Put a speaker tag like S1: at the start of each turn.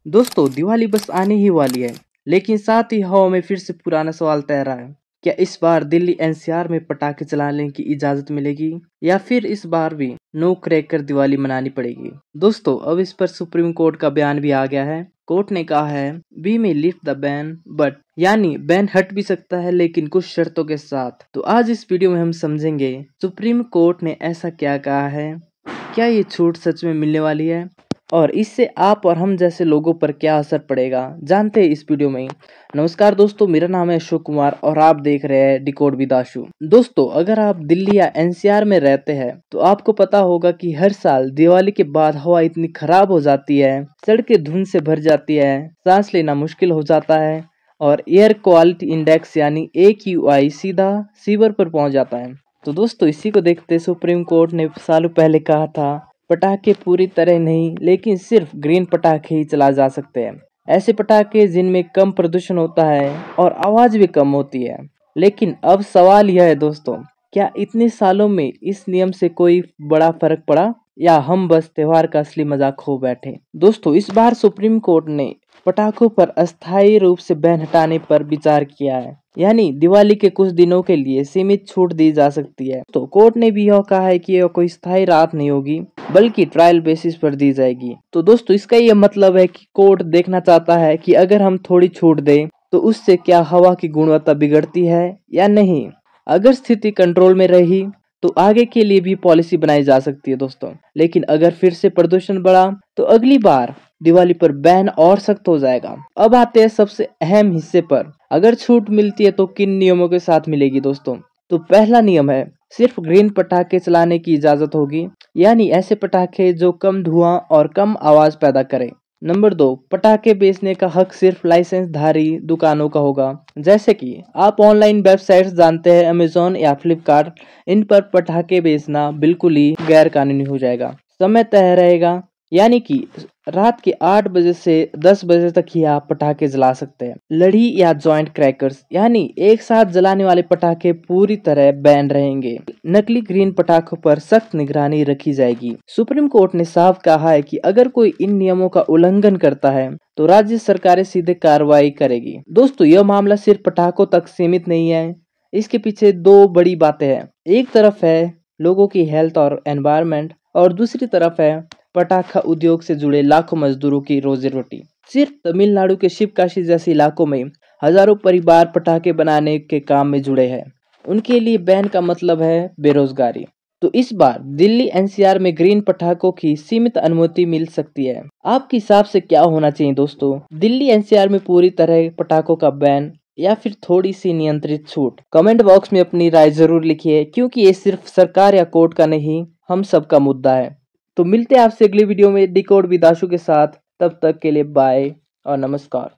S1: दोस्तों दिवाली बस आने ही वाली है, लेकिन साथ ही हवा में फिर से पुराना सवाल तैरा है। क्या इस बार दिल्ली एनसीआर में पटाखे चलाने की इजाजत मिलेगी या फिर इस बार भी नो क्रैकर दिवाली मनानी पड़ेगी? दोस्तों अब इस पर सुप्रीम कोर्ट का बयान भी आ गया है। कोर्ट ने कहा है वी में लिफ्ट द बैन बट, यानी बैन हट भी सकता है लेकिन कुछ शर्तों के साथ। तो आज इस वीडियो में हम समझेंगे सुप्रीम कोर्ट ने ऐसा क्या कहा है, क्या ये छूट सच में मिलने वाली है और इससे आप और हम जैसे लोगों पर क्या असर पड़ेगा, जानते हैं इस वीडियो में। नमस्कार दोस्तों, मेरा नाम है अशोक कुमार और आप देख रहे हैं डिकोड विद आशु। दोस्तों अगर आप दिल्ली या एनसीआर में रहते हैं तो आपको पता होगा कि हर साल दिवाली के बाद हवा इतनी खराब हो जाती है, सड़कें धुंध से भर जाती है, सांस लेना मुश्किल हो जाता है और एयर क्वालिटी इंडेक्स यानी AQI सीधा सीवर पर पहुंच जाता है। तो दोस्तों इसी को देखते सुप्रीम कोर्ट ने सालों पहले कहा था पटाखे पूरी तरह नहीं लेकिन सिर्फ ग्रीन पटाखे ही चला जा सकते हैं। ऐसे पटाखे जिनमें कम प्रदूषण होता है और आवाज भी कम होती है। लेकिन अब सवाल यह है दोस्तों, क्या इतने सालों में इस नियम से कोई बड़ा फर्क पड़ा या हम बस त्योहार का असली मजा खो बैठे? दोस्तों इस बार सुप्रीम कोर्ट ने पटाखों पर अस्थायी रूप से बैन हटाने पर विचार किया है, यानी दिवाली के कुछ दिनों के लिए सीमित छूट दी जा सकती है। तो कोर्ट ने भी यह कहा है कि यह कोई स्थायी राहत नहीं होगी बल्कि ट्रायल बेसिस पर दी जाएगी। तो दोस्तों इसका यह मतलब है कि कोर्ट देखना चाहता है कि अगर हम थोड़ी छूट दें तो उससे क्या हवा की गुणवत्ता बिगड़ती है या नहीं। अगर स्थिति कंट्रोल में रही तो आगे के लिए भी पॉलिसी बनाई जा सकती है दोस्तों। लेकिन अगर फिर से प्रदूषण बढ़ा तो अगली बार दिवाली पर बैन और सख्त हो जाएगा। अब आते हैं सबसे अहम हिस्से पर, अगर छूट मिलती है तो किन नियमों के साथ मिलेगी दोस्तों। तो पहला नियम है सिर्फ ग्रीन पटाखे चलाने की इजाजत होगी, यानी ऐसे पटाखे जो कम धुआं और कम आवाज पैदा करें। नंबर 2, पटाखे बेचने का हक सिर्फ लाइसेंस धारी दुकानों का होगा। जैसे कि आप ऑनलाइन वेबसाइट्स जानते हैं, अमेजोन या फ्लिपकार्ट, इन पर पटाखे बेचना बिल्कुल ही गैर कानूनी हो जाएगा। समय तय रहेगा, यानी कि रात के 8 बजे से 10 बजे तक ही आप पटाखे जला सकते हैं। लड़ी या जॉइंट क्रैकर्स यानी एक साथ जलाने वाले पटाखे पूरी तरह बैन रहेंगे। नकली ग्रीन पटाखों पर सख्त निगरानी रखी जाएगी। सुप्रीम कोर्ट ने साफ कहा है कि अगर कोई इन नियमों का उल्लंघन करता है तो राज्य सरकारें सीधे कार्रवाई करेगी। दोस्तों यह मामला सिर्फ पटाखों तक सीमित नहीं है, इसके पीछे दो बड़ी बातें हैं। एक तरफ है लोगों की हेल्थ और एनवायरनमेंट और दूसरी तरफ है पटाखा उद्योग से जुड़े लाखों मजदूरों की रोजी रोटी। सिर्फ तमिलनाडु के शिवकाशी जैसे इलाकों में हजारों परिवार पटाखे बनाने के काम में जुड़े हैं। उनके लिए बैन का मतलब है बेरोजगारी। तो इस बार दिल्ली एनसीआर में ग्रीन पटाखों की सीमित अनुमति मिल सकती है। आपके हिसाब से क्या होना चाहिए दोस्तों, दिल्ली एनसीआर में पूरी तरह पटाखों का बैन या फिर थोड़ी सी नियंत्रित छूट? कमेंट बॉक्स में अपनी राय जरूर लिखिए, क्योंकि ये सिर्फ सरकार या कोर्ट का नहीं, हम सबका मुद्दा है। तो मिलते हैं आपसे अगली वीडियो में डिकोड विद आशु के साथ। तब तक के लिए बाय और नमस्कार।